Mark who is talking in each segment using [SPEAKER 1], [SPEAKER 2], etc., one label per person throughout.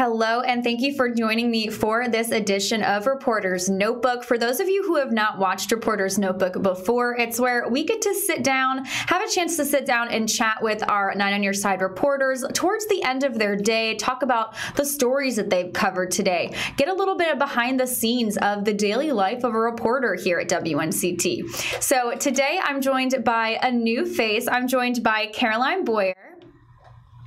[SPEAKER 1] Hello, and thank you for joining me for this edition of Reporter's Notebook. For those of you who have not watched Reporter's Notebook before, it's where we get to sit down, have a chance to sit down and chat with our Nine on Your Side reporters towards the end of their day, talk about the stories that they've covered today, get a little bit of behind the scenes of the daily life of a reporter here at WNCT. So today I'm joined by a new face. I'm joined by Caroline Boyer.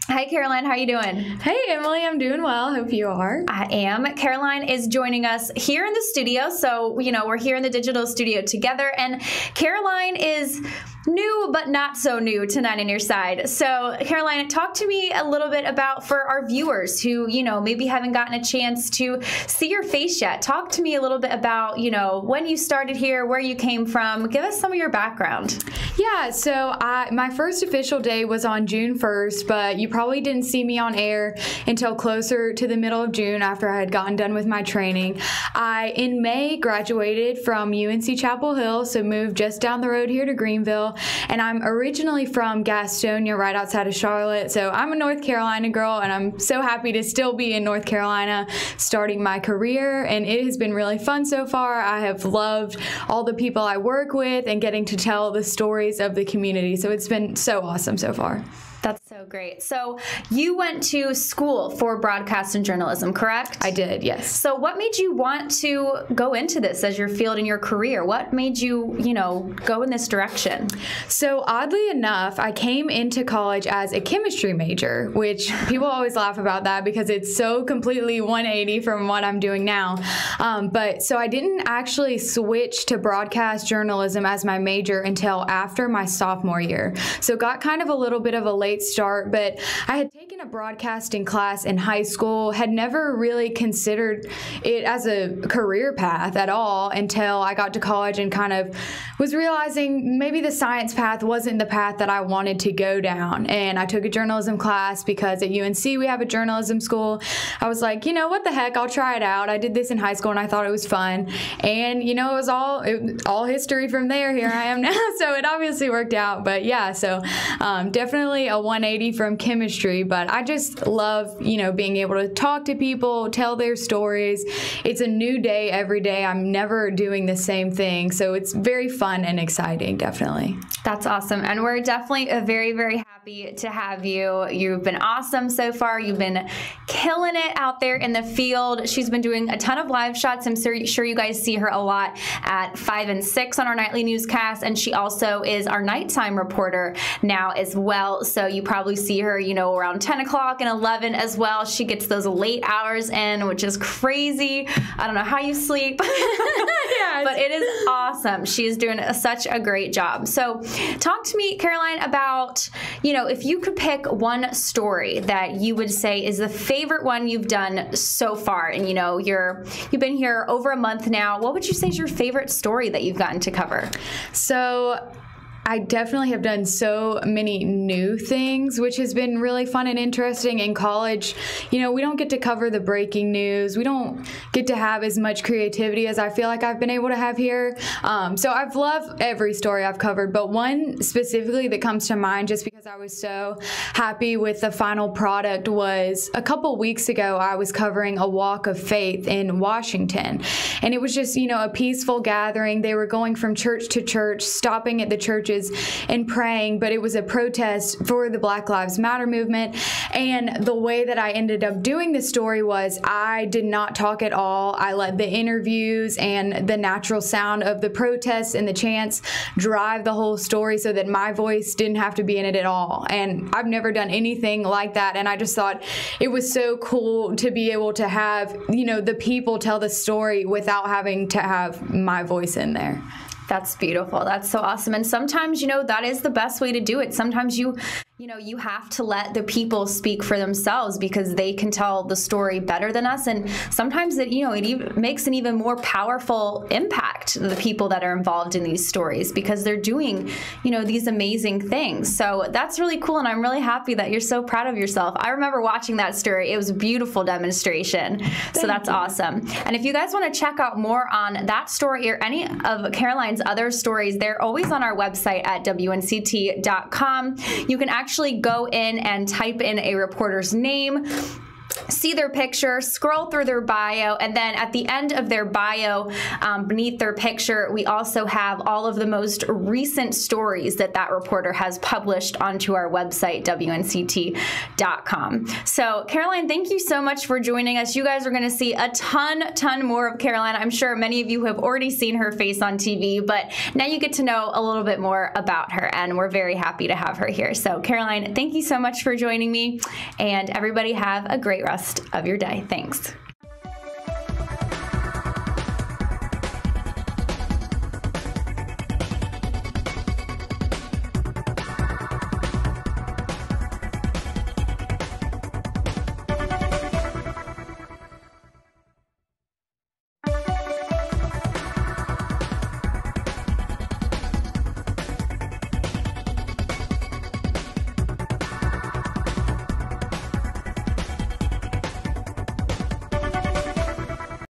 [SPEAKER 1] Hi, Caroline. How are you doing?
[SPEAKER 2] Hey, Emily. I'm doing well. Hope you are.
[SPEAKER 1] I am. Caroline is joining us here in the studio. So, we're here in the digital studio together. And Caroline is new, but not so new to Nine on Your Side. So, Caroline, talk to me a little bit about, for our viewers who, maybe haven't gotten a chance to see your face yet. Talk to me a little bit about, when you started here, where you came from. Give us some of your background.
[SPEAKER 2] Yeah, so my first official day was on June 1st, but you probably didn't see me on air until closer to the middle of June after I had gotten done with my training. I, in May, graduated from UNC Chapel Hill, so moved just down the road here to Greenville, and I'm originally from Gastonia, right outside of Charlotte, so I'm a North Carolina girl, and I'm so happy to still be in North Carolina starting my career, and it has been really fun so far. I have loved all the people I work with and getting to tell the stories of the community, so it's been so awesome so far.
[SPEAKER 1] That's so great. So you went to school for broadcast and journalism, correct?
[SPEAKER 2] I did, yes.
[SPEAKER 1] So what made you want to go into this as your field in your career? What made you, go in this direction?
[SPEAKER 2] So oddly enough, I came into college as a chemistry major, which people always laugh about that because it's so completely 180 from what I'm doing now. So I didn't actually switch to broadcast journalism as my major until after my sophomore year. So got kind of a little bit of a late start, but I had taken a broadcasting class in high school, had never really considered it as a career path at all until I got to college and kind of was realizing maybe the science path wasn't the path that I wanted to go down. And I took a journalism class because at UNC we have a journalism school. I was like, what the heck, I'll try it out. I did this in high school and I thought it was fun. And it was all history from there. Here I am now. So it obviously worked out. But yeah, so definitely a 180 from chemistry, but I just love, being able to talk to people, tell their stories. It's a new day every day. I'm never doing the same thing. So it's very fun and exciting, definitely.
[SPEAKER 1] That's awesome. And we're definitely very, very happy to have you. You've been awesome so far. You've been killing it out there in the field. She's been doing a ton of live shots. I'm sure you guys see her a lot at 5 and 6 on our nightly newscast. And she also is our nighttime reporter now as well. So you probably see her, around 10 o'clock and 11 as well. She gets those late hours in, which is crazy. I don't know how you sleep,
[SPEAKER 2] Yes.
[SPEAKER 1] But it is awesome. She's doing such a great job. So talk to me, Caroline, about, if you could pick one story that you would say is the favorite one you've done so far. And, you've been here over a month now. What would you say is your favorite story that you've gotten to cover?
[SPEAKER 2] So I definitely have done so many new things, which has been really fun and interesting. In college, we don't get to cover the breaking news. We don't get to have as much creativity as I feel like I've been able to have here. So I've loved every story I've covered, but one specifically that comes to mind just because I was so happy with the final product was a couple weeks ago, I was covering a walk of faith in Washington. And it was just, a peaceful gathering. They were going from church to church, stopping at the churches and praying, but it was a protest for the Black Lives Matter movement. And the way that I ended up doing this story was I did not talk at all. I let the interviews and the natural sound of the protests and the chants drive the whole story so that my voice didn't have to be in it at all. And I've never done anything like that. And I just thought it was so cool to be able to have, the people tell the story without having to have my voice in there.
[SPEAKER 1] That's beautiful. That's so awesome. And sometimes, that is the best way to do it. Sometimes you have to let the people speak for themselves because they can tell the story better than us. And sometimes it even makes an even more powerful impact to the people that are involved in these stories because they're doing, these amazing things. So that's really cool. And I'm really happy that you're so proud of yourself. I remember watching that story. It was a beautiful demonstration. So that's awesome. And if you guys want to check out more on that story or any of Caroline's other stories, they're always on our website at WNCT.com. You can actually go in and type in a reporter's name, see their picture, scroll through their bio, and then at the end of their bio, beneath their picture, we also have all of the most recent stories that reporter has published onto our website, WNCT.com. So Caroline, thank you so much for joining us. You guys are going to see a ton more of Caroline. I'm sure many of you have already seen her face on TV, but now you get to know a little bit more about her, and we're very happy to have her here. So Caroline, thank you so much for joining me, and everybody have a great rest of your day. Thanks.